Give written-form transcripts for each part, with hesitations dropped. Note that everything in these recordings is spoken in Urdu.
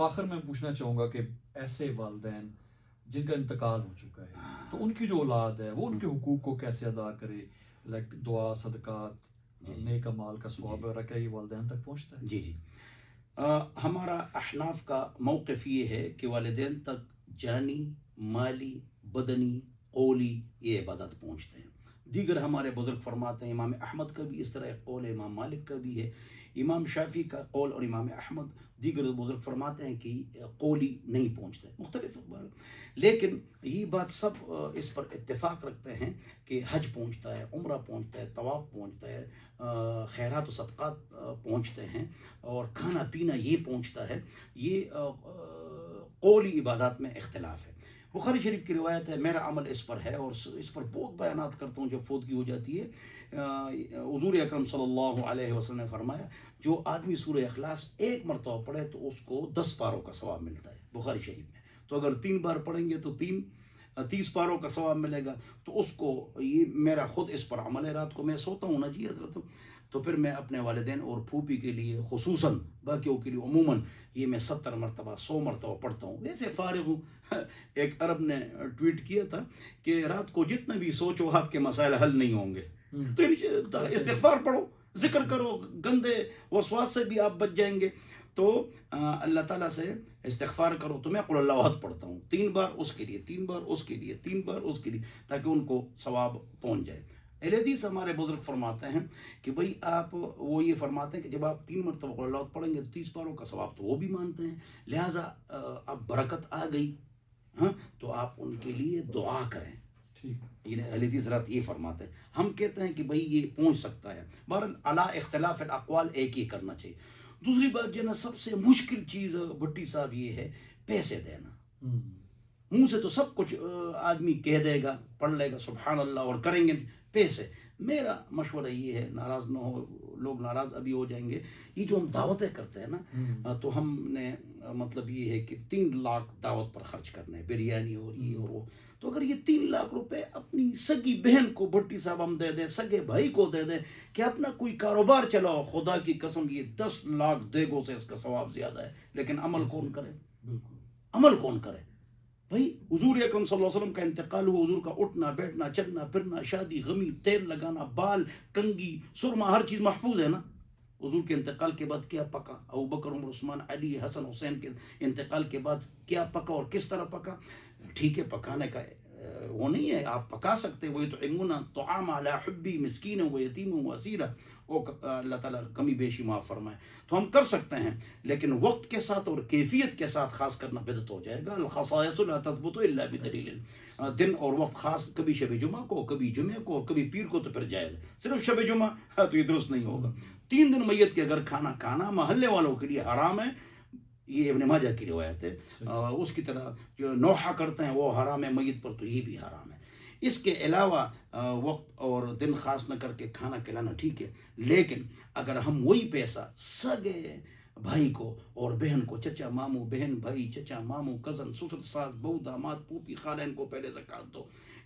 آخر میں پوچھنا چاہوں گا کہ ایسے والدین جن کا انتقال ہو چکا ہے تو ان کی جو اولاد ہے وہ ان کے حقوق کو کیسے ادا کرے، لائک دعا، صدقات، نیک اعمال کا ثواب وغیرہ، کیا یہ والدین تک پہنچتا ہے؟ جی ہمارا احناف کا موقف یہ ہے کہ والدین تک جانی، مالی، بدنی، قولی یہ عبادت پہنچتے ہیں۔ دیگر ہمارے بزرگ فرماتے ہیں، امام احمد کا بھی اس طرح ایک قول ہے، امام مالک کا بھی ہے، امام شافعی کا قول اور امام احمد، دیگر بزرگ فرماتے ہیں کہ قولی نہیں پہنچتے، مختلف اخبار، لیکن یہ بات سب اس پر اتفاق رکھتے ہیں کہ حج پہنچتا ہے، عمرہ پہنچتا ہے، طواف پہنچتا ہے، خیرات و صدقات پہنچتے ہیں، اور کھانا پینا یہ پہنچتا ہے۔ یہ قولی عبادات میں اختلاف ہے۔ بخاری شریف کی روایت ہے، میرا عمل اس پر ہے، اور اس پر بہت بیانات کرتا ہوں جب فوتگی ہو جاتی ہے۔ حضور اکرم صلی اللہ علیہ وسلم نے فرمایا، جو آدمی سورہ اخلاص ایک مرتبہ پڑھے تو اس کو 10 پاروں کا ثواب ملتا ہے، بخاری شریف میں۔ تو اگر 3 بار پڑھیں گے تو 30 پاروں کا ثواب ملے گا۔ تو اس کو، یہ میرا خود اس پر عمل ہے، رات کو میں سوتا ہوں نا جی حضرت، تو پھر میں اپنے والدین اور پھوپھی کے لیے خصوصاً، باقیوں کے لیے عموماً یہ میں 70 مرتبہ 100 مرتبہ پڑھتا ہوں، ویسے فارغ ہوں۔ ایک عرب نے ٹویٹ کیا تھا کہ رات کو جتنا بھی سوچو آپ کے مسائل حل نہیں ہوں گے، تو استغفار پڑھو، ذکر کرو، گندے وسواس سے بھی آپ بچ جائیں گے۔ تو اللہ تعالیٰ سے استغفار کرو۔ تو میں قل اللہ احد پڑھتا ہوں 3 بار اس کے لیے، 3 بار اس کے لیے، 3 بار اس کے لیے، تاکہ ان کو ثواب پہنچ جائے۔ اہل حدیث ہمارے بزرگ فرماتے ہیں کہ بھئی آپ، وہ یہ فرماتے ہیں کہ جب آپ 3 مرتبہ قل اللہ احد پڑھیں گے تو 30 پاروں کا ثواب تو وہ بھی مانتے ہیں، لہٰذا اب برکت آ گئی، ہاں، تو آپ ان کے لیے دعا کریں۔ اہل حدیث رات یہ فرماتے ہیں، ہم کہتے ہیں کہ بھئی یہ پہنچ سکتا ہے۔ بہرحال علی اختلاف الاقوال ایک ہی کرنا چاہیے۔ دوسری بات جو ہے نا، سب سے مشکل چیز بھٹی صاحب یہ ہے، پیسے دینا۔ منہ سے تو سب کچھ آدمی کہہ دے گا، پڑھ لے گا سبحان اللہ، اور کریں گے پیسے۔ میرا مشورہ یہ ہے، ناراض نہ ہو لوگ، ناراض ابھی ہو جائیں گے، یہ جو ہم دعوتیں کرتے ہیں نا، تو ہم نے مطلب یہ ہے کہ 3 لاکھ دعوت پر خرچ کرنے ہیں، بریانی اور یہ اور وہ۔ تو اگر یہ 3 لاکھ روپے اپنی سگی بہن کو بھٹی صاحب ہم دے دیں، سگے بھائی کو دے دیں کہ اپنا کوئی کاروبار چلاؤ، خدا کی قسم یہ 10 لاکھ دیگوں سے اس کا ثواب زیادہ ہے۔ لیکن عمل کون کرے؟ عمل کون کرے بھائی؟ حضور اکرم صلی اللہ علیہ وسلم کا انتقال ہوا، حضور کا اٹھنا بیٹھنا، چلنا پھرنا، شادی غمی، تیل لگانا، بال، کنگھی، سرما، ہر چیز محفوظ ہے نا۔ حضور کے انتقال کے بعد کیا پکا؟ ابو بکر، عمر، عثمان، علی، حسن، حسین کے انتقال کے بعد کیا پکا اور کس طرح پکا؟ ٹھیک ہے، پکانے کا وہ نہیں ہے، آپ پکا سکتے، وہی تو امونا طعام علی حبی مسکین و یتیم و اسیرہ، وہ اللہ تعالیٰ کمی بیشی معاف فرمائے۔ تو ہم کر سکتے ہیں، لیکن وقت کے ساتھ اور کیفیت کے ساتھ خاص کرنا بدعت ہو جائے گا۔ الخصائص لا تثبت الا بدلیل، دن اور وقت خاص، کبھی شب جمعہ کو، کبھی جمعہ کو، کبھی پیر کو، تو پھر جائز ہے۔ صرف شب جمعہ تو یہ درست نہیں ہوگا۔ 3 دن میت کے اگر کھانا محلے والوں کے لیے حرام ہے، یہ ابن ماجہ کی روایت ہے۔ اس کی طرح جو نوحہ کرتے ہیں وہ حرام ہے میت پر، تو یہ بھی حرام ہے۔ اس کے علاوہ وقت اور دن خاص نہ کر کے کھانا کھلانا ٹھیک ہے، لیکن اگر ہم وہی پیسہ سگے بھائی کو اور بہن کو، چچا ماموں، بہن بھائی، چچا ماموں، کزن، سسر ساس، بہو داماد، پھوپھی خالین کو پہلے زکات دو،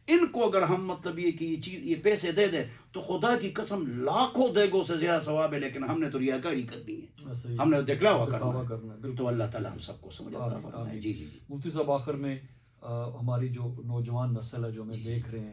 ان کو اگر ہم مطلب یہ کہ یہ پیسے دے دیں تو خدا کی قسم لاکھوں دیگوں سے زیادہ ثواب ہے۔ لیکن ہم نے تو ریاکاری کرنی ہے، ہم نے دکھلاوا کرنا ہے۔ تو اللہ تعالیٰ ہم سب کو سمجھ عطا فرمائے۔ جی مفتی صاحب، آخر میں ہماری جو نوجوان نسل ہے جو ہمیں دیکھ رہے ہیں،